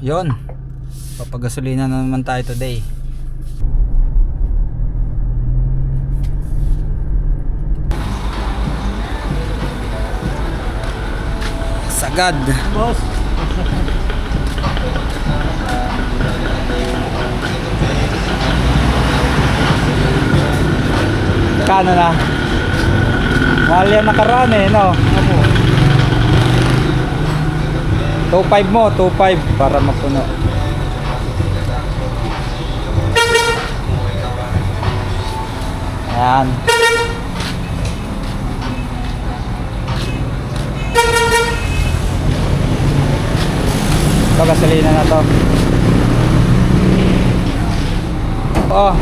Yon, papagasolina na naman tayo today. Sagad Boss. kano na? Mahal yan nakaraan eh, no? 2.5 mo, 2.5 para mapuno. Ayan. Ito, gasolina na to. Oh,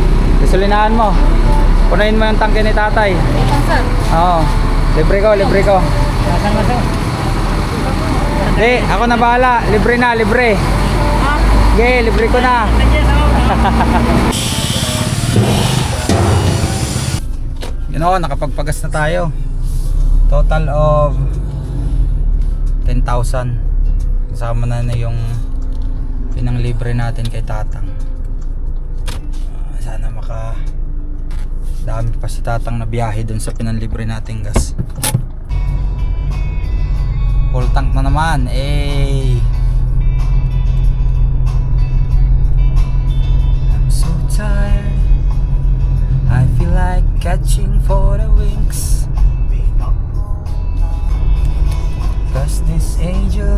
gasolinahan mo. Punuin mo yung tangke ni tatay. Oo. Libre ko, libre ko. Hindi, ako na bahala. Libre na, libre. Okay, libre ko na. You know, nakapagpagas na tayo. Total of 10,000. Kasama na yung pinanglibre natin kay tatang. Sana dami pa si tatang na biyahe dun sa pinanlibre nating gas. Full tank na naman. I'm so tired, I feel like catching for the wings, 'cause this angel